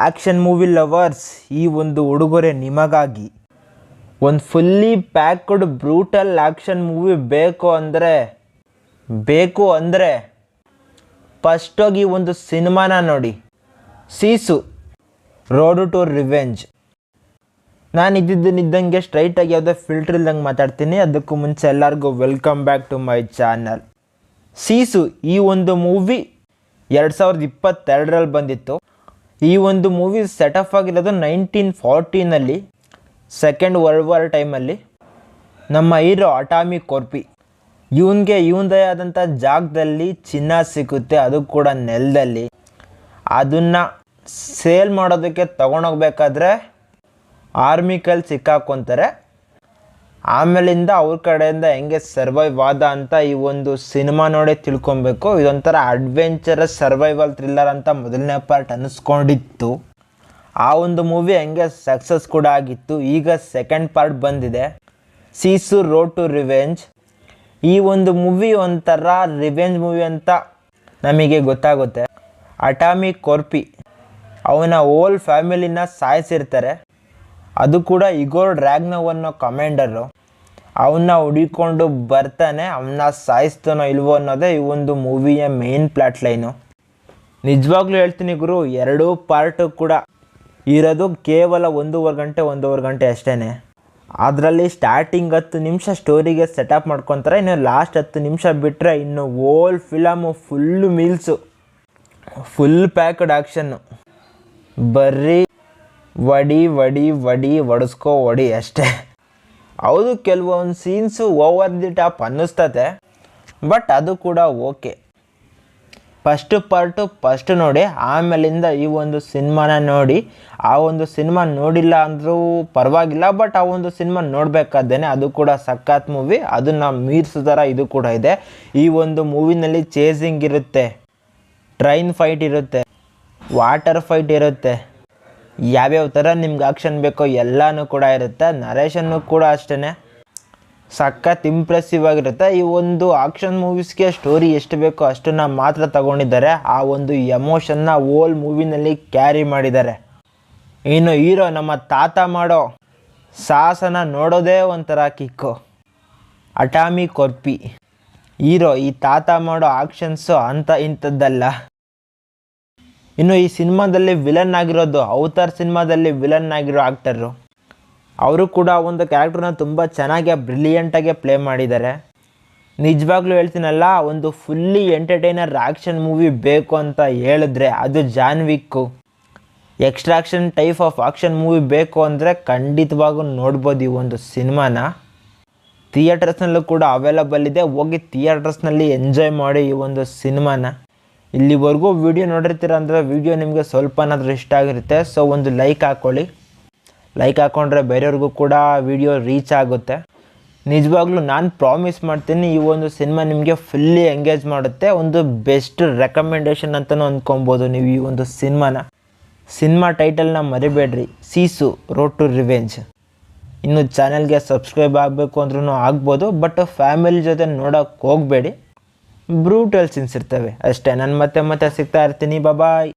Action movie lovers, ಈ ಒಂದು ಉಡುಗೊರೆ ನಿಮಗಾಗಿ. ಒಂದು fully packed brutal action movie ಬೇಕು ಅಂದರೆ ಫಸ್ಟೋಗಿ ಒಂದು ಸಿನಿಮಾನ ನೋಡಿ, ಸೀಸು ರೋಡ್ ಟು ರಿವೆಂಜ್. ನಾನು ಇದ್ದಂಗೆ ಸ್ಟ್ರೈಟಾಗಿ ಯಾವುದೇ ಫಿಲ್ಟರ್ ಇಲ್ದಂಗೆ ಮಾತಾಡ್ತೀನಿ. ಅದಕ್ಕೂ ಮುಂಚೆ ಎಲ್ಲರಿಗೂ welcome back to my channel. ಸೀಸು ಈ ಒಂದು ಮೂವಿ 2022ರಲ್ಲಿ ಬಂದಿತ್ತು. ಈ ಒಂದು ಮೂವಿ ಸೆಟಪ್ ಆಗಿರೋದು 1940ನಲ್ಲಿ, ಸೆಕೆಂಡ್ ವರ್ಲ್ಡ್ ವಾರ್ ಟೈಮಲ್ಲಿ. ನಮ್ಮ ಹೀರೋ ಅಟಾಮಿ ಕೋರ್ಪಿ, ಇವನದೇ ಆದಂಥ ಜಾಗದಲ್ಲಿ ಚಿನ್ನ ಸಿಗುತ್ತೆ, ಅದು ಕೂಡ ನೆಲದಲ್ಲಿ. ಅದನ್ನು ಸೇಲ್ ಮಾಡೋದಕ್ಕೆ ತೊಗೊಂಡೋಗ್ಬೇಕಾದ್ರೆ ಆರ್ಮಿ ಕೈಲಿ ಸಿಕ್ಕಾಕೊತಾರೆ. ಆಮೇಲಿಂದ ಅವ್ರ ಕಡೆಯಿಂದ ಹೆಂಗೆ ಸರ್ವೈವ್ ಆದ ಅಂತ ಈ ಒಂದು ಸಿನಿಮಾ ನೋಡಿ ತಿಳ್ಕೊಬೇಕು. ಇದೊಂಥರ ಅಡ್ವೆಂಚರಸ್ ಸರ್ವೈವಲ್ ಥ್ರಿಲ್ಲರ್ ಅಂತ ಮೊದಲನೇ ಪಾರ್ಟ್ ಅನ್ನಿಸ್ಕೊಂಡಿತ್ತು. ಆ ಒಂದು ಮೂವಿ ಹೆಂಗೆ ಸಕ್ಸಸ್ ಕೂಡ ಆಗಿತ್ತು. ಈಗ ಸೆಕೆಂಡ್ ಪಾರ್ಟ್ ಬಂದಿದೆ, ಸೀಸು ರೋಡ್ ಟು ರಿವೆಂಜ್. ಈ ಒಂದು ಮೂವಿ ಒಂಥರ ರಿವೆಂಜ್ ಮೂವಿ ಅಂತ ನಮಗೆ ಗೊತ್ತಾಗುತ್ತೆ. ಅಟಾಮಿ ಕೋರ್ಪಿ ಅವನ ಹೋಲ್ ಫ್ಯಾಮಿಲಿನ ಸಾಯಿಸಿರ್ತಾರೆ. ಅದು ಕೂಡ ಇಗೋರ್ ಡ್ರ್ಯಾಗ್ನವ್ ಅನ್ನೋ ಕಮಾಂಡರು. ಅವನ್ನ ಹುಡಿಕೊಂಡು ಬರ್ತಾನೆ, ಅವನ್ನ ಸಾಯಿಸ್ತಾನೋ ಇಲ್ವೋ ಅನ್ನೋದೇ ಈ ಒಂದು ಮೂವಿಯ ಮೇನ್ ಪ್ಲಾಟ್ ಲೈನು. ನಿಜವಾಗ್ಲೂ ಹೇಳ್ತೀನಿ ಗುರು, ಎರಡೂ ಪಾರ್ಟು ಕೂಡ ಇರೋದು ಕೇವಲ ಒಂದೂವರೆ ಗಂಟೆ ಅಷ್ಟೇ. ಅದರಲ್ಲಿ ಸ್ಟಾರ್ಟಿಂಗ್ 10 ನಿಮಿಷ ಸ್ಟೋರಿಗೆ ಸೆಟಪ್ ಮಾಡ್ಕೊತಾರೆ. ಇನ್ನು ಲಾಸ್ಟ್ 10 ನಿಮಿಷ ಬಿಟ್ಟರೆ ಇನ್ನು whole film full meals, full packed action. ಬರ್ರಿ ಹೊಡಿ ಅಷ್ಟೇ. ಹೌದು, ಕೆಲವೊಂದು ಸೀನ್ಸು ಓವರ್ ದಿ ಟಾಪ್ ಅನ್ನಿಸ್ತತೆ, ಬಟ್ ಅದು ಕೂಡ ಓಕೆ. ಫಸ್ಟ್ ಪಾರ್ಟು ಫಸ್ಟ್ ನೋಡಿ, ಆಮೇಲಿಂದ ಈ ಒಂದು ಸಿನಿಮಾನ ನೋಡಿ. ಆ ಒಂದು ಸಿನಿಮಾ ನೋಡಿಲ್ಲ ಅಂದರೂ ಪರವಾಗಿಲ್ಲ, ಬಟ್ ಆ ಒಂದು ಸಿನಿಮಾ ನೋಡಬೇಕಾದ್ದೇನೆ. ಅದು ಕೂಡ ಸಖತ್ ಮೂವಿ. ಅದನ್ನು ಮೀರಿಸೋ ಥರ ಇದು ಕೂಡ ಇದೆ. ಈ ಒಂದು ಮೂವಿನಲ್ಲಿ ಚೇಸಿಂಗ್ ಇರುತ್ತೆ, ಟ್ರೈನ್ ಫೈಟ್ ಇರುತ್ತೆ, ವಾಟರ್ ಫೈಟ್ ಇರುತ್ತೆ, ಯಾವ್ಯಾವ ಥರ ನಿಮ್ಗೆ ಆಕ್ಷನ್ ಬೇಕೋ ಎಲ್ಲನೂ ಕೂಡ ಇರುತ್ತೆ. ನರೇಷನ್ನು ಕೂಡ ಅಷ್ಟೇ ಸಖತ್ ಇಂಪ್ರೆಸಿವ್ ಆಗಿರುತ್ತೆ. ಈ ಒಂದು ಆಕ್ಷನ್ ಮೂವೀಸ್ಗೆ ಸ್ಟೋರಿ ಎಷ್ಟು ಬೇಕೋ ಅಷ್ಟನ್ನು ಮಾತ್ರ ತಗೊಂಡಿದ್ದಾರೆ. ಆ ಒಂದು ಎಮೋಷನ್ನ ಓಲ್ ಮೂವಿನಲ್ಲಿ ಕ್ಯಾರಿ ಮಾಡಿದ್ದಾರೆ. ಇನ್ನು ಹೀರೋ ನಮ್ಮ ತಾತ ಮಾಡೋ ಸಾಹಸನ ನೋಡೋದೇ ಒಂಥರ ಕಿಕ್ಕು. ಅಟಾಮಿ ಕೋರ್ಪಿ ಹೀರೋ, ಈ ತಾತ ಮಾಡೋ ಆಕ್ಷನ್ಸು ಅಂತ ಇಂಥದ್ದಲ್ಲ. ಇನ್ನು ಈ ಸಿನಿಮಾದಲ್ಲಿ ವಿಲನ್ ಆಗಿರೋದು ಅವತಾರ್ ಸಿನಿಮಾದಲ್ಲಿ ವಿಲನ್ ಆಗಿರೋ ಆ್ಯಕ್ಟರು. ಅವರು ಕೂಡ ಒಂದು ಕ್ಯಾರೆಕ್ಟ್ರನ್ನ ತುಂಬ ಚೆನ್ನಾಗಿ ಬ್ರಿಲಿಯಂಟಾಗಿ ಪ್ಲೇ ಮಾಡಿದ್ದಾರೆ. ನಿಜವಾಗ್ಲೂ ಹೇಳ್ತೀನಲ್ಲ, ಒಂದು ಫುಲ್ಲಿ ಎಂಟರ್ಟೈನರ್ ಆ್ಯಕ್ಷನ್ ಮೂವಿ ಬೇಕು ಅಂತ ಹೇಳಿದ್ರೆ ಅದು John Wick. Extraction type of action movie ಬೇಕು ಅಂದರೆ ಖಂಡಿತವಾಗೂ ನೋಡ್ಬೋದು ಈ ಒಂದು ಸಿನಿಮಾನ. ಥಿಯೇಟರ್ಸ್ನಲ್ಲೂ ಕೂಡ ಅವೈಲಬಲ್ ಇದೆ. ಹೋಗಿ ಥಿಯೇಟರ್ಸ್ನಲ್ಲಿ ಎಂಜಾಯ್ ಮಾಡಿ ಈ ಒಂದು ಸಿನಿಮಾನ. ಇಲ್ಲಿವರೆಗೂ ವಿಡಿಯೋ ನೋಡಿರ್ತೀರ ಅಂದರೆ ವಿಡಿಯೋ ನಿಮಗೆ ಸ್ವಲ್ಪನಾದರೂ ಇಷ್ಟ ಆಗಿರುತ್ತೆ. ಸೊ ಒಂದು ಲೈಕ್ ಹಾಕ್ಕೊಳ್ಳಿ. ಲೈಕ್ ಹಾಕ್ಕೊಂಡ್ರೆ ಬೇರೆಯವ್ರಿಗೂ ಕೂಡ ವಿಡಿಯೋ ರೀಚ್ ಆಗುತ್ತೆ. ನಿಜವಾಗ್ಲೂ ನಾನು ಪ್ರಾಮಿಸ್ ಮಾಡ್ತೀನಿ, ಈ ಒಂದು ಸಿನಿಮಾ ನಿಮಗೆ ಫುಲ್ಲಿ ಎಂಗೇಜ್ ಮಾಡುತ್ತೆ. ಒಂದು ಬೆಸ್ಟ್ ರೆಕಮೆಂಡೇಷನ್ ಅಂತಲೂ ಅಂದ್ಕೊಬೋದು ನೀವು ಈ ಒಂದು ಸಿನಿಮಾ ಟೈಟಲ್ನ ಮರಿಬೇಡ್ರಿ, ಸೀಸು ರೋಡ್ ಟು ರಿವೆಂಜ್. ಇನ್ನು ಚಾನಲ್ಗೆ ಸಬ್ಸ್ಕ್ರೈಬ್ ಆಗಬೇಕು ಅಂದ್ರೂ ಆಗ್ಬೋದು, ಬಟ್ ಫ್ಯಾಮಿಲಿ ಜೊತೆ ನೋಡೋಕ್ಕೆ ಹೋಗಬೇಡಿ. ಬ್ರೂಟಲ್ ಸೀನ್ಸ್ ಇರ್ತವೆ ಅಷ್ಟೇ. ನಾನು ಮತ್ತೆ ಸಿಗ್ತಾ ಇರ್ತೀನಿ. ಬಾಯ್.